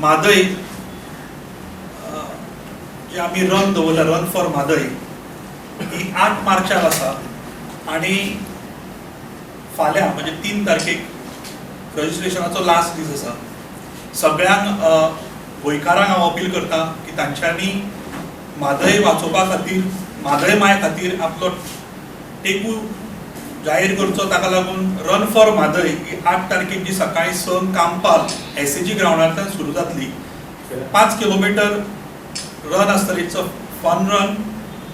म्हादय जे आमी रन दवरला, रन फॉर म्हादय, ही 8 मार्चाक आसा आणि फाल्यां म्हणजे 3 तारखेक रजिस्ट्रेशनाचो लास्ट दीस आसा. सगळ्यांक गोंयकारांक हांव अपील करता की तांच्यांनी म्हादय वाचोवपा खातीर, म्हादय माय खातीर आपलो टेकू जाहीर करचो. ताका लागून रन फॉर म्हादय ही 8 तारखेक जी सकाळी 6 कांपाल SAG ग्राउंडांतल्यान सुरू जातली. 5 किलोमीटर रन आसतली. It's a fun run,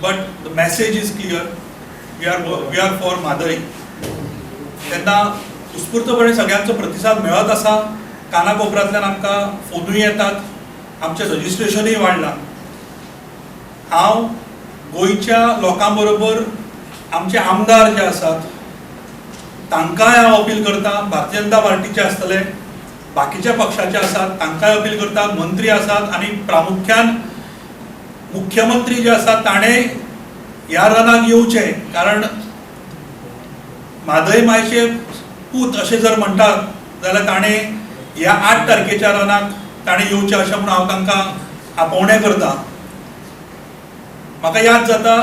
but the message is clear. We are for Mhadei. तेन्ना उत्स्फूर्तपणे सगळ्यांचो प्रतिसाद मेळत आसा. कानाकोपऱ्यांतल्यान आमकां फोनूय येतात, आमचें रजिस्ट्रेशनूय वाडलां. हांव गोंयच्या लोकां बरोबर आमचे आमदार जे आसात तांकांय हांव अपील करता. भारतीय जनता पार्टीचे आसतले, बाकीच्या पक्षाचे आसात, तांकांय अपील करता. मंत्री आसात आनी प्रामुख्यान मुख्यमंत्री जे आसात ताणें ह्या रनाक येवचें. कारण म्हादय मायचे पूत अशें जर म्हणटात जाल्यार ताणें ह्या 8 तारखेच्या रनाक ताणें येवचें अशें म्हणून हांव तांकां आपोवणें करता. म्हाका याद जाता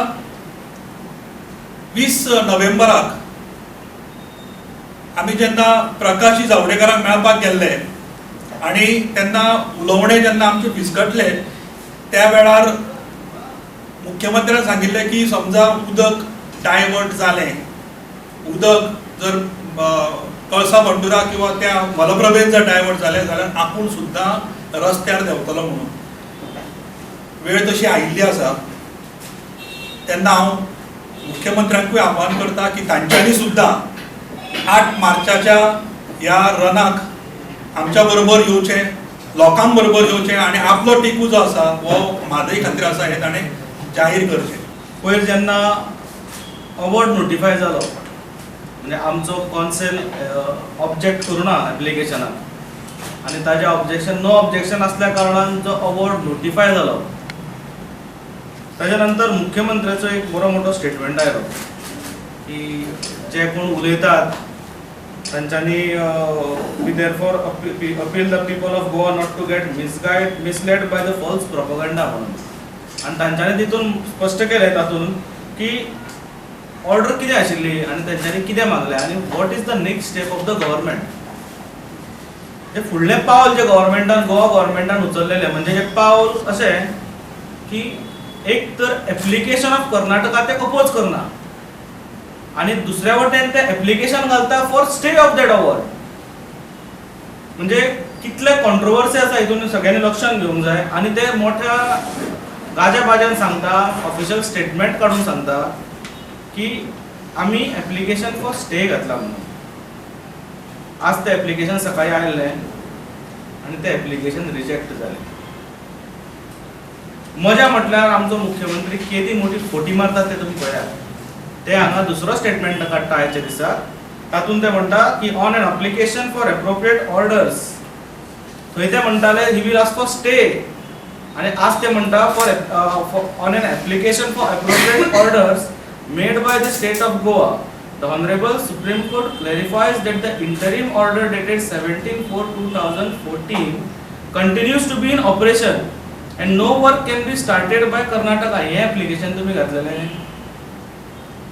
20 नोव्हेंबराक आमी जेन्ना प्रकाश जावडेकराक मेळपाक गेल्ले आनी तेन्ना उलोवणें जेन्ना आमचें फिसकटलें त्या वेळार मुख्यमंत्र्यान सांगिल्लें की समजा उदक डायवर्ट जालें, उदक जर कळसा बंडुरा किंवा त्या मलप्रभेन जर डायवर्ट जालें जाल्यार आपूण सुद्दां रस्त्यार देंवतलो म्हणून. वेळ तशी आयिल्ली आसा. तेन्ना हांव मुख्यमंत्र्यांकूय आव्हान करता की तांच्यांनी सुद्दां 8 मार्चाच्या ह्या रनाक आमच्या बरोबर येवचें, लोकां बरोबर येवचें आनी आपलो टेकू जो आसा हो म्हादय खातीर आसा हें ताणें जाहीर करचें. पयर जेन्ना अवॉर्ड नोटिफाय जालो म्हणजे आमचो कॉन्सेल ऑब्जेक्ट करूना एप्लिकेशनाक आनी ताजें ऑब्जेक्शन नो ऑब्जेक्शन आसल्या कारणान जो अवॉर्ड नोटिफाय जालो ताच्या नंतर मुख्यमंत्र्याचो एक बरो मोठो स्टेटमेंट आयलो की जे कोण उलयतात तांच्यांनी we therefore appeal the people of Goa not to get misled by the false propaganda म्हणून. आनी तांच्यांनी तितून स्पश्ट केलें तातूंत की ऑर्डर कितें आशिल्ली आनी तेंच्यांनी कितें मागलें आनी what is the next step of the government. हे फुडलें पावल जे गव्हर्मेंटान गोवा गव्हर्मेंटान उचललेलें म्हणजे हे पावल अशें की एक तर एप्लिकेशन ऑफ कर्नाटका ते अपोज करना आनी दुसऱ्या वटेन ते एप्लिकेशन घालता for stay of that award. म्हणजे कितले कॉन्ट्रोवर्सी आसा हितून सगळ्यांनी लक्षात घेवंक जाय. आनी ते मोठ्या गाज्या बाज्यान सांगता, ऑफिशियल स्टेटमेंट काडून सांगता की आमी एप्लिकेशन फॉर स्टे घातला म्हणून. आज ते एप्लिकेशन सकाळी आयिल्लें आनी ते एप्लिकेशन रिजेक्ट जालें. मजा म्हटल्यार आमचो मुख्यमंत्री केदी मोठी खोटी मारतात ते तुमी पळयात. ते हांगा दुसरो स्टेटमेंट काडटा आयच्या दिसाक. तातूंत ते म्हणटा की on an application for appropriate orders, थंय ते म्हणटाले he will ask for stay आनी आज ते म्हणटा for on an application for appropriate orders made by the state of Goa. The Honorable Supreme Court clarifies that the interim order dated 17/4/2014 continues to be in operation and no work can be started by Karnataka. हे application तुम्ही घातलेले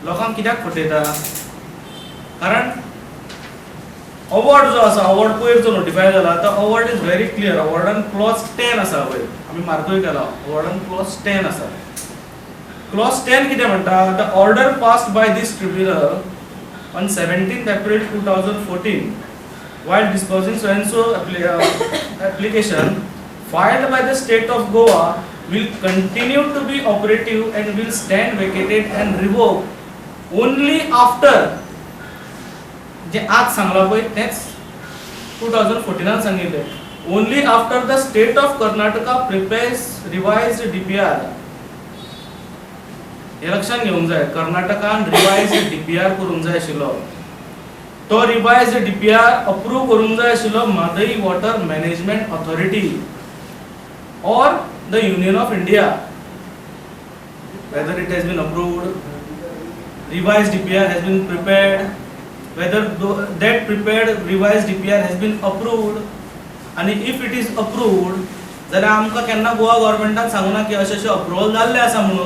लोकांक कित्याक फटयता? कारण award जो आसा, award पयर जो नोटिफाय जाला तो अवॉर्ड इज व्हेरी क्लियर. अवॉर्डान क्लॉज 10 आसा. वयर आमी मार्कूय केला. अवॉर्डान क्लॉज 10 आसा. क्लॉज 10 कितें म्हणटा? The order passed by this tribunal on 17th April 2014 while disposing so and so application filed by the state of Goa will continue to be operative and will stand vacated and revoked only after जे आज सांगला पळय तेच 2014 सांगिल्ले. only after the state of Karnataka prepares revised DPR. हे लक्षात घेवंक जाय. कर्नाटकान रिवाइज्ड DPR करूंक जाय आशिल्लो. तो रिवाइज्ड DPR अप्रूव करूंक जाय आशिल्लो म्हादय वॉटर मॅनेजमेंट ऑथॉरिटी और the union of India. whether it has been approved, revised DPR has been prepared, whether that prepared revised DPR has been approved, आनी इफ इट इज अप्रूव्ड जाल्यार आमकां केन्ना गोवा गव्हर्मेंटान सांगूना की अशें अप्रुवल जाल्लें आसा म्हणून.